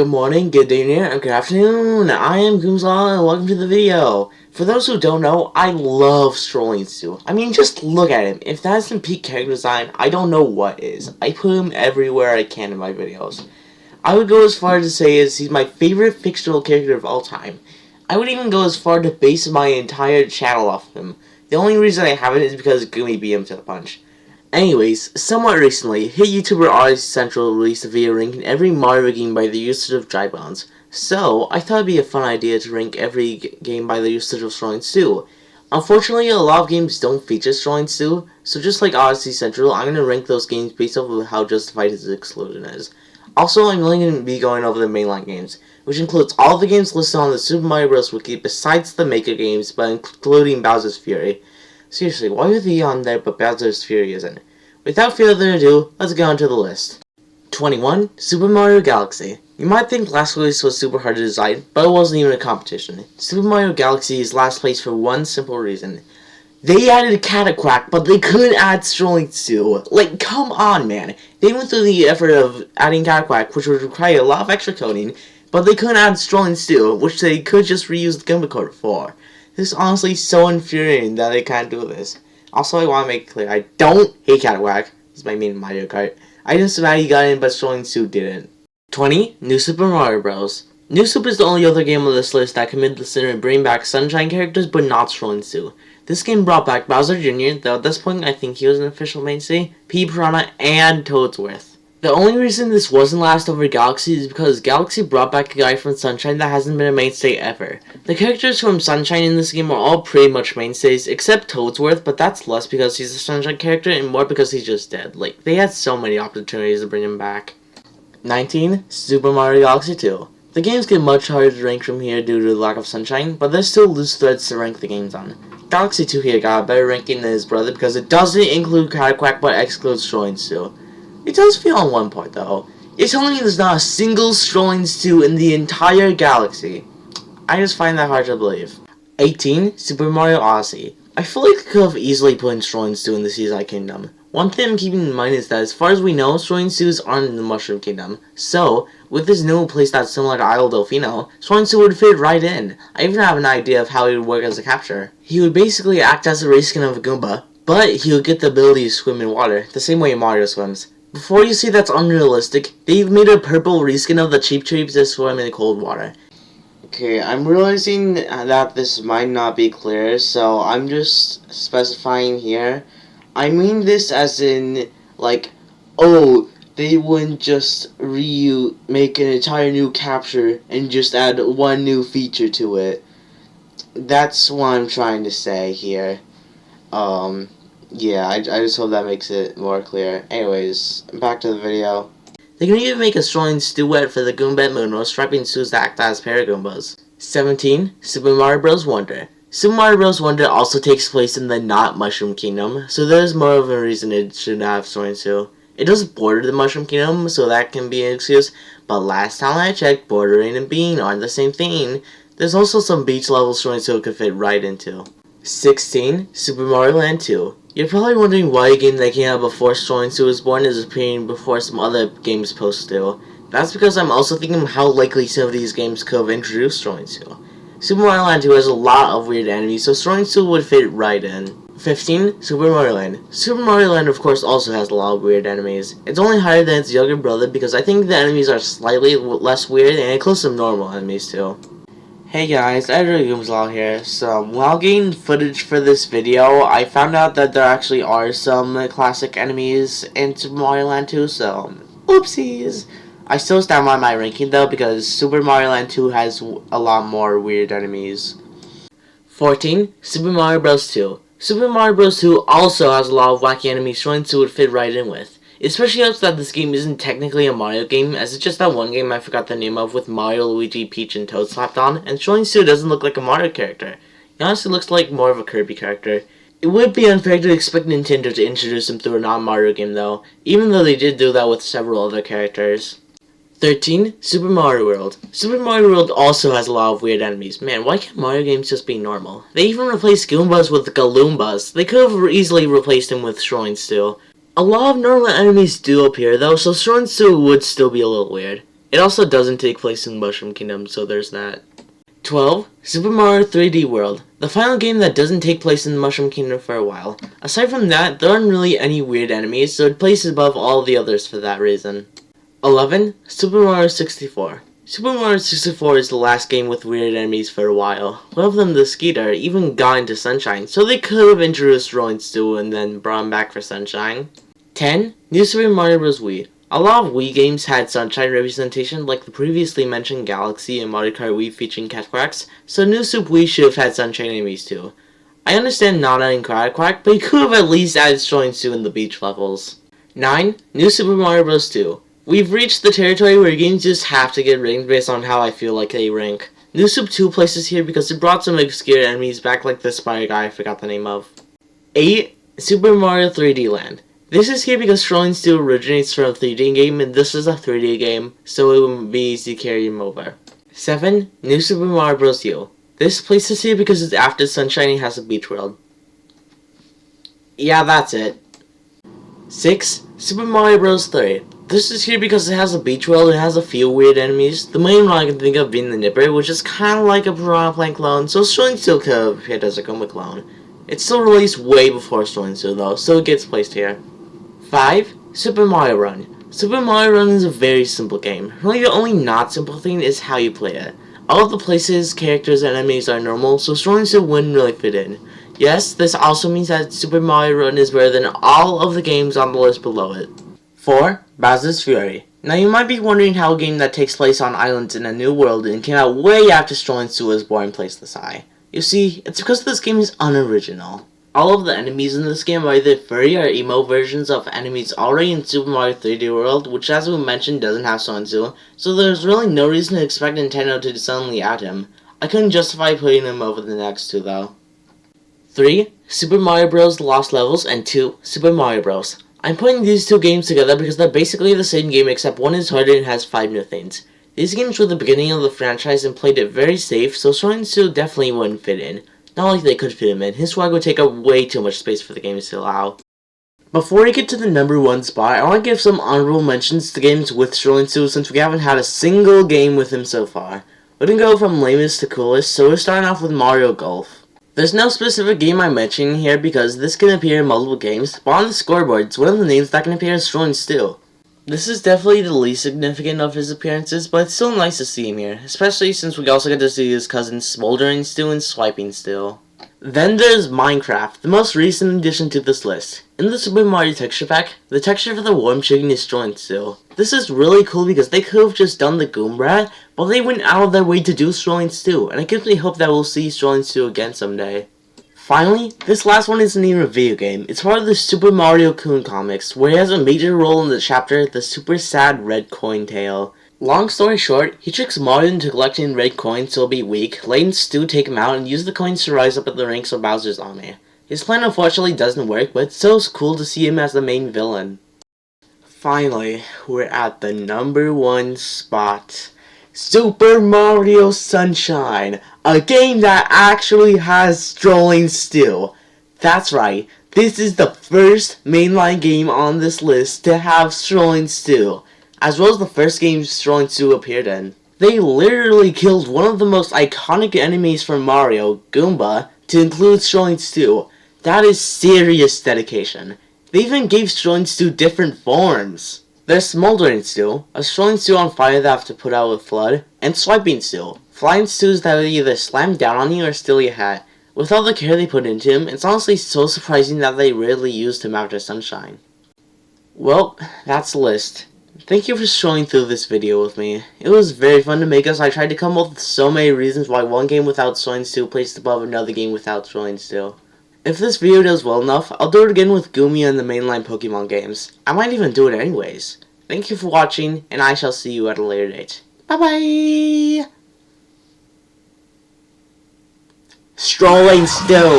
Good morning, good day, and good afternoon. I am Goomslaw, and welcome to the video. For those who don't know, I love Strollin Stu. I mean, just look at him. If that isn't peak character design, I don't know what is. I put him everywhere I can in my videos. I would go as far as to say he's my favorite fictional character of all time. I would even go as far to base my entire channel off of him. The only reason I haven't is because Goomy beat him to the punch. Anyways, somewhat recently, hit YouTuber Odyssey Central released a video ranking every Mario game by the usage of dry bones. So, I thought it'd be a fun idea to rank every game by the usage of Strollin Stu. Unfortunately, a lot of games don't feature Strollin Stu, so just like Odyssey Central, I'm going to rank those games based off of how justified his exclusion is. Also, I'm only going to be going over the mainline games, which includes all the games listed on the Super Mario Bros. Wiki besides the Maker games, but including Bowser's Fury. Seriously, why would he on there but Bowser's Fury isn't? Without further ado, let's get on to the list. 21. Super Mario Galaxy. You might think last place was super hard to decide, but it wasn't even a competition. Super Mario Galaxy is last place for one simple reason. They added a Cataquack, but they couldn't add Strollin Stu. Like, come on, man. They went through the effort of adding Cataquack, which would require a lot of extra coding, but they couldn't add Strollin Stu, which they could just reuse the Goomba code for. This is honestly so infuriating that they can't do this. Also, I want to make it clear, I don't hate Cataquack. He's my main Mario Kart. I just mad he got in, but Strollin Stu didn't. 20. New Super Mario Bros. New Super is the only other game on this list that committed the sin and bring back Sunshine characters, but not Strollin Stu. This game brought back Bowser Jr., though at this point I think he was an official mainstay, P. Piranha, and Toadsworth. The only reason this wasn't last over Galaxy is because Galaxy brought back a guy from Sunshine that hasn't been a mainstay ever. The characters from Sunshine in this game are all pretty much mainstays, except Toadsworth, but that's less because he's a Sunshine character and more because he's just dead. Like, they had so many opportunities to bring him back. 19. Super Mario Galaxy 2. The games get much harder to rank from here due to the lack of Sunshine, but there's still loose threads to rank the games on. Galaxy 2 here got a better ranking than his brother because it doesn't include Cataquack but excludes Strollin Stu. It does feel on one point though. You're telling me there's not a single Strollin Stu in the entire galaxy. I just find that hard to believe. 18. Super Mario Odyssey. I feel like I could have easily put in Strollin Stu in the Seaside Kingdom. One thing I'm keeping in mind is that as far as we know, Strollin Stus aren't in the Mushroom Kingdom. So, with this new place that's similar to Isle Delfino, Strollin Stu would fit right in. I even have an idea of how he would work as a capture. He would basically act as a reskin of a Goomba, but he would get the ability to swim in water, the same way Mario swims. Before you say that's unrealistic, they've made a purple reskin of the Cheep Cheeps to swim in cold water. Okay, I'm realizing that this might not be clear, so I'm just specifying here. I mean this as in, like, oh, they wouldn't just make an entire new capture and just add one new feature to it. That's what I'm trying to say here. Yeah, I just hope that makes it more clear. Anyways, back to the video. They can even make a Strollin Stuette for the Goombet Moon while strapping Stus to act as Paragoombas. 17. Super Mario Bros. Wonder. Super Mario Bros. Wonder also takes place in the not Mushroom Kingdom, so there's more of a reason it should have Strollin Stu. It does border the Mushroom Kingdom, so that can be an excuse, but last time I checked, bordering and being aren't the same thing. There's also some beach level Strollin Stu could fit right into. 16. Super Mario Land 2. You're probably wondering why a game that came out before Strollin Stu was born is appearing before some other games post to. That's because I'm also thinking how likely some of these games could have introduced Strollin Stu. Super Mario Land 2 has a lot of weird enemies, so Strollin Stu would fit right in. 15. Super Mario Land. Super Mario Land of course also has a lot of weird enemies. It's only higher than its younger brother because I think the enemies are slightly less weird and includes some normal enemies too. Hey guys, Editor Goomslaw here. So, while getting footage for this video, I found out that there actually are some classic enemies in Super Mario Land 2, so, oopsies! I still stand by my ranking though, because Super Mario Land 2 has a lot more weird enemies. 14. Super Mario Bros. 2. Super Mario Bros. 2 also has a lot of wacky enemies Strollin Stu would fit right in with. It especially helps that this game isn't technically a Mario game, as it's just that one game I forgot the name of with Mario, Luigi, Peach, and Toad slapped on, and Strollin Stu doesn't look like a Mario character. He honestly looks like more of a Kirby character. It would be unfair to expect Nintendo to introduce him through a non-Mario game though, even though they did do that with several other characters. 13. Super Mario World. Super Mario World also has a lot of weird enemies. Man, why can't Mario games just be normal? They even replaced Goombas with Galoombas. They could have easily replaced him with Strollin Stu. A lot of normal enemies do appear though, so Strollin Stu would still be a little weird. It also doesn't take place in Mushroom Kingdom, so there's that. 12. Super Mario 3D World, the final game that doesn't take place in the Mushroom Kingdom for a while. Aside from that, there aren't really any weird enemies, so it places above all the others for that reason. 11. Super Mario 64. Super Mario 64 is the last game with weird enemies for a while. One of them, the Skeeter, even got into Sunshine, so they could have introduced Strollin Stu and then brought him back for Sunshine. 10. New Super Mario Bros. Wii. A lot of Wii games had Sunshine representation, like the previously mentioned Galaxy and Mario Kart Wii featuring Cat Quacks, so New Super Wii should have had Sunshine enemies too. I understand not adding Cat Quack, but you could have at least added Strollin Stu in the beach levels. 9. New Super Mario Bros. 2. We've reached the territory where games just have to get ranked based on how I feel like they rank. New Super 2 places here because it brought some obscure enemies back, like the spider guy I forgot the name of. 8. Super Mario 3D Land. This is here because Strollin Stu originates from a 3D game, and this is a 3D game, so it would be easy to carry him over. 7. New Super Mario Bros. U. This place is here because it's after Sunshine and has a beach world. Yeah, that's it. 6. Super Mario Bros. 3. This is here because it has a beach world and has a few weird enemies. The main one I can think of being the Nipper, which is kinda like a Piranha Plant clone, so Strollin Stu could have appeared as a Goomba clone. It's still released way before Strollin Stu though, so it gets placed here. 5. Super Mario Run. Super Mario Run is a very simple game. Really the only not simple thing is how you play it. All of the places, characters, and enemies are normal, so Strollin Stu wouldn't really fit in. Yes, this also means that Super Mario Run is better than all of the games on the list below it. 4. Bowser's Fury. Now you might be wondering how a game that takes place on islands in a new world and came out way after Strollin Stu was born placed this high. You see, it's because this game is unoriginal. All of the enemies in this game are either furry or emo versions of enemies already in Super Mario 3D World, which as we mentioned doesn't have Strollin Stu, so there's really no reason to expect Nintendo to suddenly add him. I couldn't justify putting him over the next two though. 3. Super Mario Bros. Lost Levels, and 2. Super Mario Bros. I'm putting these two games together because they're basically the same game except one is harder and has 5 new things. These games were the beginning of the franchise and played it very safe, so Strollin Stu definitely wouldn't fit in. Not like they could fit him in, his swag would take up way too much space for the games to allow. Before we get to the number 1 spot, I want to give some honorable mentions to games with Strollin Stu since we haven't had a single game with him so far. We didn't go from lamest to coolest, so we're starting off with Mario Golf. There's no specific game I'm mentioning here because this can appear in multiple games, but on the scoreboard, it's one of the names that can appear as Strollin Stu. This is definitely the least significant of his appearances, but it's still nice to see him here, especially since we also get to see his cousins Smoldering Stu and Swiping Stu. Then there's Minecraft, the most recent addition to this list. In the Super Mario texture pack, the texture for the worm chicken is Strollin Stu. This is really cool because they could have just done the Goomba, but they went out of their way to do Strollin Stu, and it gives me hope that we'll see Strollin Stu again someday. Finally, this last one isn't even a video game. It's part of the Super Mario Kun comics, where he has a major role in the chapter The Super Sad Red Coin Tale. Long story short, he tricks Mario into collecting red coins so he'll be weak, letting Stu take him out and use the coins to rise up at the ranks of Bowser's army. His plan unfortunately doesn't work, but it's so cool to see him as the main villain. Finally, we're at the number 1 spot. Super Mario Sunshine, a game that actually has Strollin Stu. That's right, this is the first mainline game on this list to have Strollin Stu, as well as the first game Strollin Stu appeared in. They literally killed one of the most iconic enemies from Mario, Goomba, to include Strollin Stu. That is serious dedication. They even gave Strollin Stu different forms. There's Smoldering Stu, a Strollin Stu on fire that I have to put out with Flood, and Swiping Stu, flying Stus that will either slam down on you or steal your hat. With all the care they put into him, it's honestly so surprising that they rarely used him after Sunshine. Well, that's the list. Thank you for scrolling through this video with me. It was very fun to make as I tried to come up with so many reasons why one game without Strollin Stu placed above another game without Strollin Stu. If this video does well enough, I'll do it again with Goomy and the mainline Pokemon games. I might even do it anyways. Thank you for watching, and I shall see you at a later date. Bye bye! Strollin Stu!